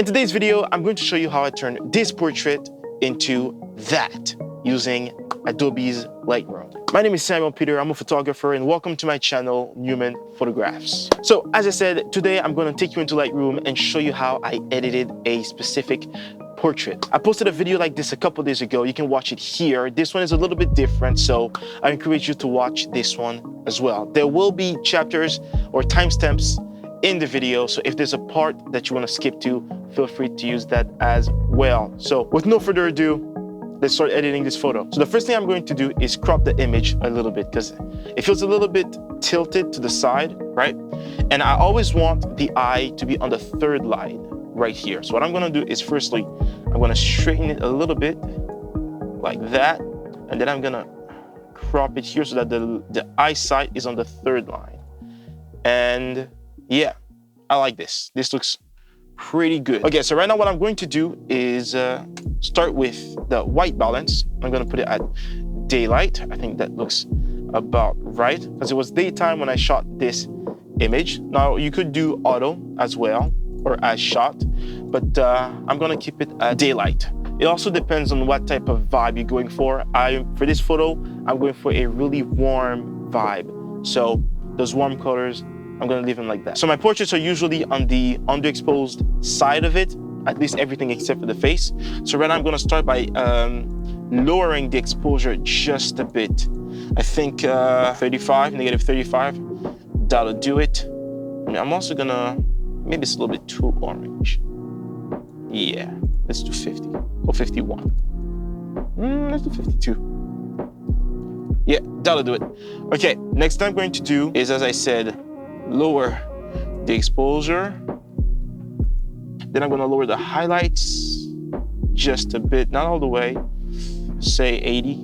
In today's video, I'm going to show you how I turn this portrait into that using Adobe's Lightroom. My name is Samuel Peter, I'm a photographer, and welcome to my channel, Newman Photographs. So as I said, today I'm going to take you into Lightroom and show you how I edited a specific portrait. I posted a video like this a couple days ago. You can watch it here. This one is a little bit different, so I encourage you to watch this one as well. There will be chapters or timestamps in the video, so if there's a part that you want to skip to, feel free to use that as well. So with no further ado, let's start editing this photo. So the first thing I'm going to do is crop the image a little bit because it feels a little bit tilted to the side, right? And I always want the eye to be on the third line right here. So what I'm going to do is firstly, I'm going to straighten it a little bit like that. And then I'm going to crop it here so that the eyesight is on the third line. And yeah, I like this. This looks pretty good. Okay, so right now what I'm going to do is start with the white balance. I'm going to put it at daylight. I think that looks about right because it was daytime when I shot this image. Now you could do auto as well or as shot, but I'm going to keep it at daylight. It also depends on what type of vibe you're going for. For this photo, I'm going for a really warm vibe. So those warm colors, I'm going to leave them like that. So my portraits are usually on the underexposed side of it, at least everything except for the face. So right now I'm going to start by lowering the exposure just a bit. I think 35, negative 35, that'll do it. I'm also going to, maybe it's a little bit too orange. Yeah, let's do 50 or 51. Let's do 52. Yeah, that'll do it. Okay, next thing I'm going to do is, as I said, lower the exposure. Then I'm going to lower the highlights just a bit, not all the way, say 80.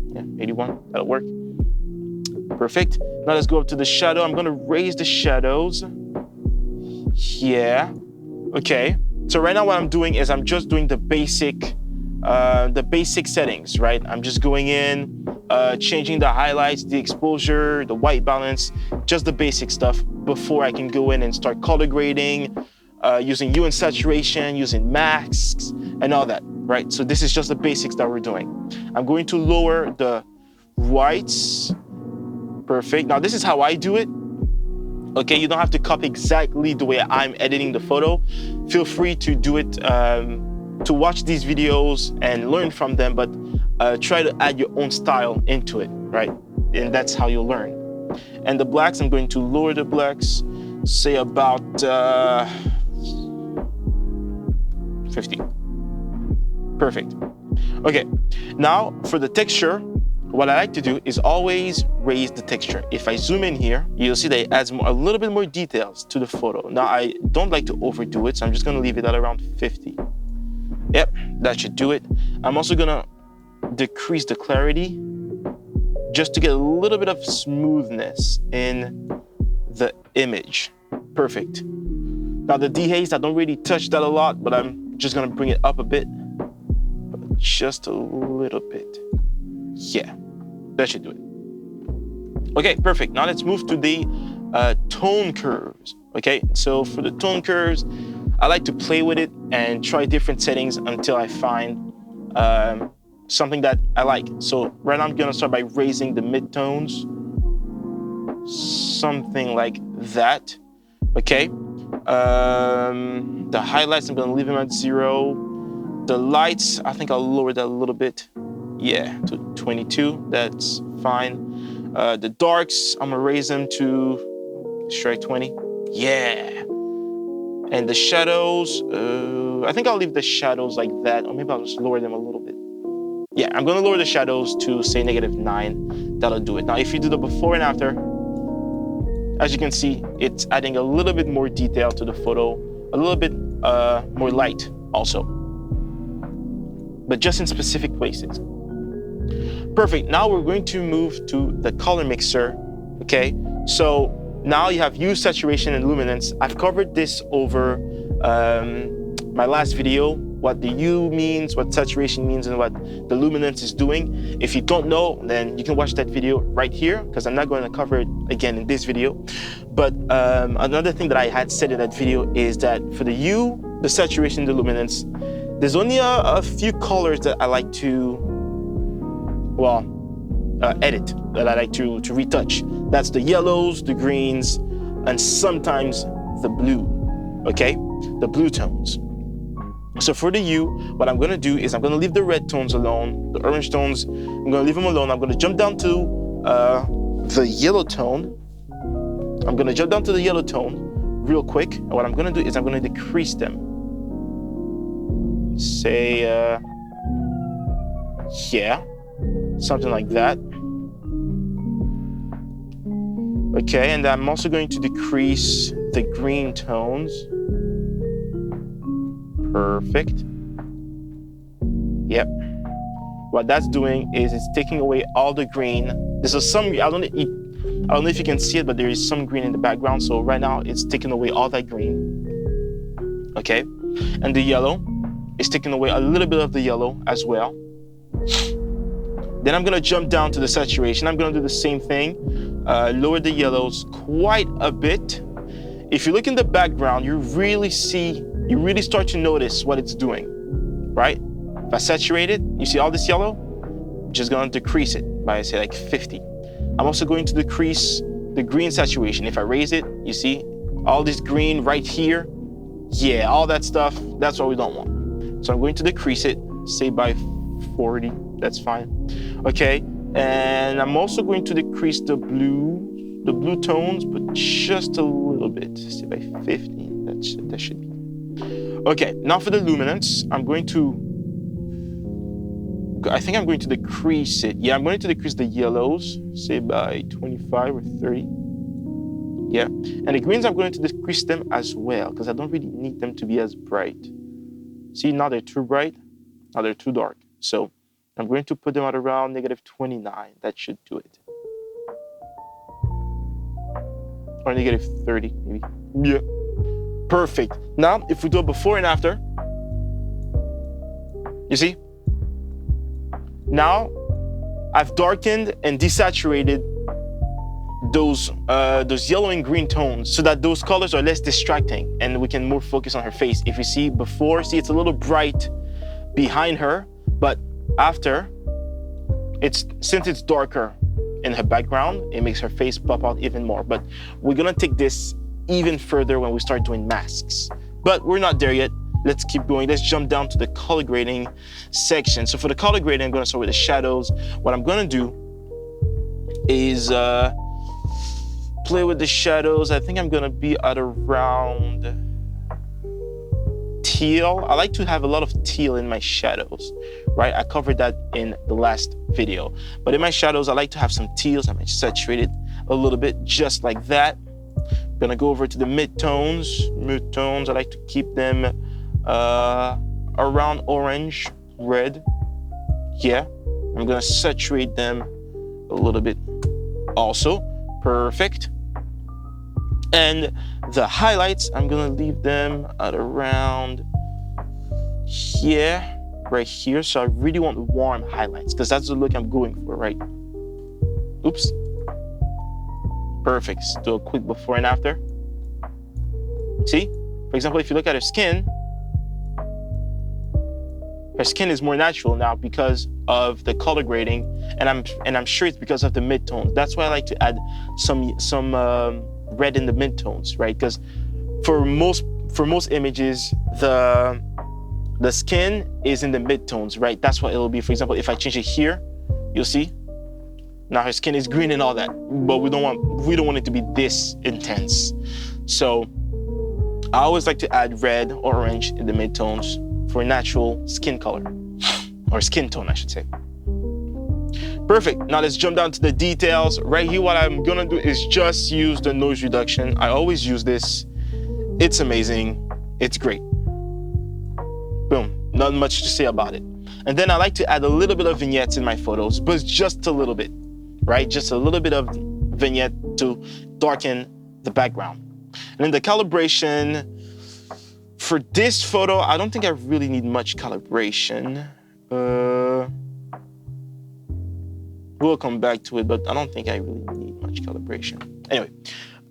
Yeah, 81, that'll work. Perfect. Now let's go up to the shadow. I'm going to raise the shadows. Yeah, okay. So right now what I'm doing is I'm just doing the basic settings, right? I'm just going in, changing the highlights, the exposure, the white balance, just the basic stuff before I can go in and start color grading, using hue and saturation, using masks and all that, right? So this is just the basics that we're doing. I'm going to lower the whites. Perfect. Now this is how I do it. Okay, you don't have to copy exactly the way I'm editing the photo. Feel free to do it, to watch these videos and learn from them, but try to add your own style into it, right? And that's how you'll learn. And the blacks, I'm going to lower the blacks, say about 50. Perfect. Okay, now for the texture, what I like to do is always raise the texture. If I zoom in here, you'll see that it adds a little bit more details to the photo. Now, I don't like to overdo it, so I'm just gonna leave it at around 50. Yep, that should do it. I'm also gonna decrease the clarity just to get a little bit of smoothness in the image. Perfect. Now the dehaze, I don't really touch that a lot, but I'm just gonna bring it up a bit, but just a little bit. Yeah, that should do it. Okay, perfect. Now let's move to the tone curves. Okay, so for the tone curves, I like to play with it and try different settings until I find something that I like. So right now I'm gonna start by raising the midtones, something like that. Okay, the highlights, I'm gonna leave them at 0. The lights, I think I'll lower that a little bit. Yeah, to 22, that's fine. The darks, I'm gonna raise them to strike 20. Yeah. And the shadows, I think I'll leave the shadows like that, or maybe I'll just lower them a little bit. Yeah, I'm gonna lower the shadows to say negative 9. That'll do it. Now, if you do the before and after, as you can see, it's adding a little bit more detail to the photo, a little bit more light also, but just in specific places. Perfect. Now we're going to move to the color mixer. Okay, so now you have hue, saturation, and luminance. I've covered this over my last video what the hue means, what saturation means, and what the luminance is doing. If you don't know, then you can watch that video right here, because I'm not going to cover it again in this video. But another thing that I had said in that video is that for the hue, the saturation, the luminance, there's only a few colors that I like to, well, edit, that I like to retouch. That's the yellows, the greens, and sometimes the blue, okay? The blue tones. So for the hue, what I'm gonna do is I'm gonna leave the red tones alone, the orange tones, I'm gonna leave them alone. I'm gonna jump down to the yellow tone. I'm gonna jump down to the yellow tone real quick. And what I'm gonna do is I'm gonna decrease them. Say, yeah, something like that. Okay, and I'm also going to decrease the green tones. Perfect. Yep. What that's doing is it's taking away all the green. There's some, I don't know if you can see it, but there is some green in the background. So right now it's taking away all that green. Okay. And the yellow is taking away a little bit of the yellow as well. Then I'm gonna jump down to the saturation. I'm gonna do the same thing. Lower the yellows quite a bit. If you look in the background, you really start to notice what it's doing, right? If I saturate it, you see all this yellow? I'm just gonna decrease it by, say, like 50. I'm also going to decrease the green saturation. If I raise it, you see all this green right here? Yeah, all that stuff, that's what we don't want. So I'm going to decrease it, say by 40, that's fine. Okay, and I'm also going to decrease the blue tones, but just a little bit, say by 50, that should be. Okay, now for the luminance, I think I'm going to decrease it. Yeah, I'm going to decrease the yellows, say by 25 or 30. Yeah, and the greens, I'm going to decrease them as well, because I don't really need them to be as bright. See, now they're too bright, now they're too dark. So I'm going to put them at around -29. That should do it. Or -30, maybe. Yeah. Perfect. Now, if we do a before and after, you see? Now, I've darkened and desaturated those yellow and green tones so that those colors are less distracting and we can more focus on her face. If you see before, see it's a little bright behind her, but after, since it's darker in her background, it makes her face pop out even more. But we're gonna take this even further when we start doing masks. But we're not there yet. Let's keep going. Let's jump down to the color grading section. So for the color grading, I'm gonna start with the shadows. What I'm gonna do is play with the shadows. I think I'm gonna be at around teal. I like to have a lot of teal in my shadows, right? I covered that in the last video. But in my shadows, I like to have some teals. I might saturate it a little bit, just like that. Gonna go over to the mid-tones. Mid-tones, I like to keep them around orange, red. Yeah, I'm gonna saturate them a little bit also. Perfect. And the highlights, I'm gonna leave them at around here, right here. So I really want warm highlights because that's the look I'm going for, right? Oops. Perfect. Let's do a quick before and after. See? For example, if you look at her skin is more natural now because of the color grading, and I'm sure it's because of the mid-tones. That's why I like to add some red in the mid-tones, right? Because for most images, the skin is in the mid-tones, right? That's what it'll be. For example, if I change it here, you'll see. Now her skin is green and all that, but we don't want it to be this intense. So I always like to add red or orange in the mid-tones for natural skin color, or skin tone, I should say. Perfect. Now let's jump down to the details. Right here, what I'm gonna do is just use the noise reduction. I always use this. It's amazing. It's great. Boom. Not much to say about it. And then I like to add a little bit of vignettes in my photos, but just a little bit, right? Just a little bit of vignette to darken the background. And then the calibration, For this photo, I don't think I really need much calibration. We'll come back to it, but I don't think I really need much calibration. Anyway,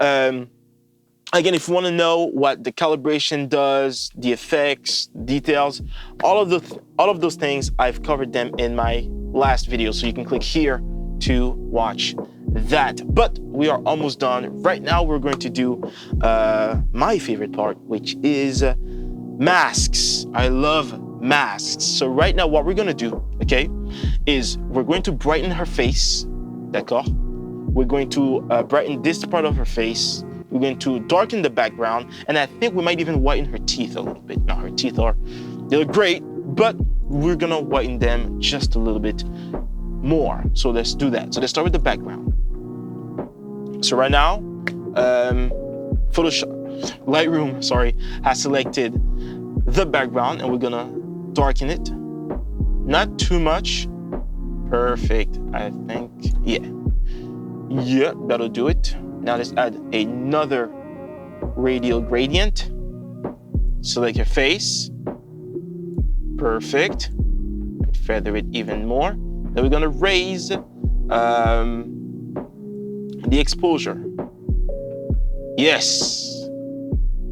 again, if you want to know what the calibration does, the effects, details, all of those things, I've covered them in my last video, so you can click here to watch that. But we are almost done. Right now, we're going to do my favorite part, which is masks. I love masks. So right now, what we're gonna do, okay, is we're going to brighten her face, d'accord? We're going to brighten this part of her face. We're going to darken the background, and I think we might even whiten her teeth a little bit. Now, her teeth they look great, but we're gonna whiten them just a little bit more. So let's do that. So let's start with the background. So right now, Lightroom, sorry, has selected the background, and we're gonna darken it. Not too much. Perfect, I think. Yeah, that'll do it. Now let's add another radial gradient. Select your face. Perfect. Feather it even more. Then we're gonna raise the exposure. Yes.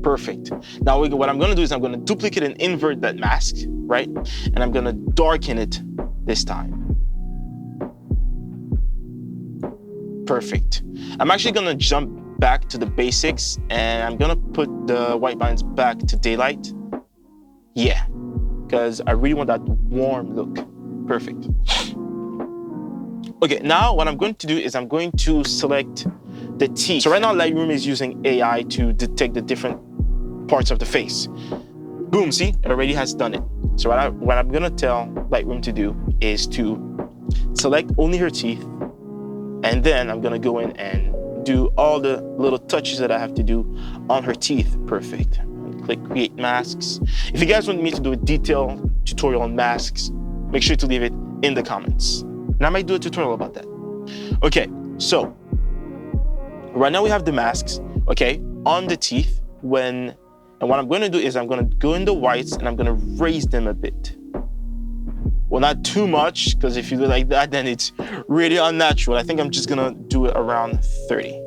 Perfect. Now what I'm gonna do is I'm gonna duplicate and invert that mask, right? And I'm gonna darken it this time. Perfect. I'm actually gonna jump back to the basics, and I'm gonna put the white balance back to daylight. Yeah, because I really want that warm look. Perfect. Okay, now what I'm going to do is I'm going to select the teeth. So right now Lightroom is using AI to detect the different parts of the face. Boom, see, it already has done it. So what I'm gonna tell Lightroom to do is to select only her teeth, and then I'm gonna go in and do all the little touches that I have to do on her teeth. Perfect. Click create masks. If you guys want me to do a detailed tutorial on masks, make sure to leave it in the comments. And I might do a tutorial about that. Okay, so right now we have the masks, okay, on the teeth. And what I'm gonna do is I'm gonna go in the whites and I'm gonna raise them a bit. Well, not too much, because if you do it like that, then it's really unnatural. I think I'm just gonna do it around 30.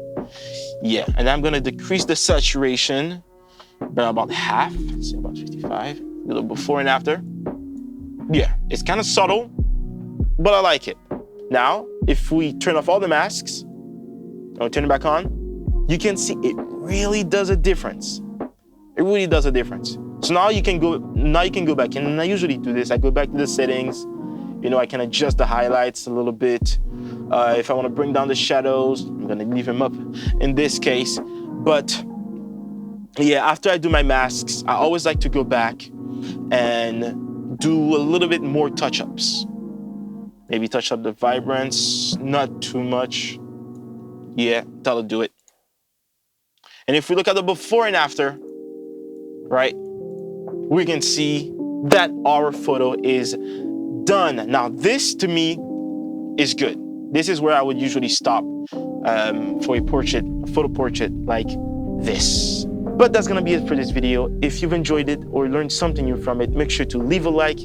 Yeah, and I'm gonna decrease the saturation by about half, let's say about 55, a little before and after. Yeah, it's kind of subtle, but I like it. Now, if we turn off all the masks, and turn it back on, you can see it really does a difference. It really does a difference. So now you can go back, and I usually do this. I go back to the settings. You know, I can adjust the highlights a little bit. If I want to bring down the shadows, I'm gonna leave them up in this case. But yeah, after I do my masks, I always like to go back and do a little bit more touch-ups. Maybe touch up the vibrance, not too much. Yeah, that'll do it. And if we look at the before and after, right, we can see that our photo is done. Now, this to me is good. This is where I would usually stop for a photo portrait like this. But that's gonna be it for this video. If you've enjoyed it or learned something new from it, make sure to leave a like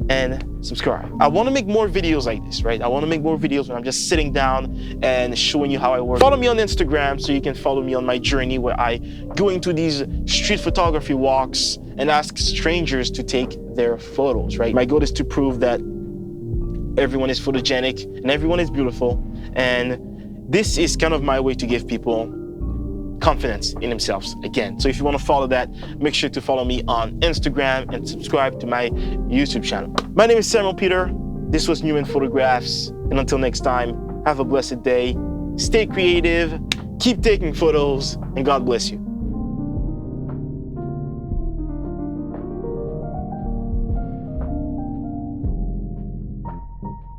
and subscribe. I wanna make more videos like this, right? I wanna make more videos when I'm just sitting down and showing you how I work. Follow me on Instagram so you can follow me on my journey where I go into these street photography walks and ask strangers to take their photos, right? My goal is to prove that everyone is photogenic and everyone is beautiful. And this is kind of my way to give people confidence in themselves again. So if you want to follow that, make sure to follow me on Instagram and subscribe to my YouTube channel. My name is Samuel Peter. This was Newman Photographs. And until next time, have a blessed day. Stay creative, keep taking photos, and God bless you.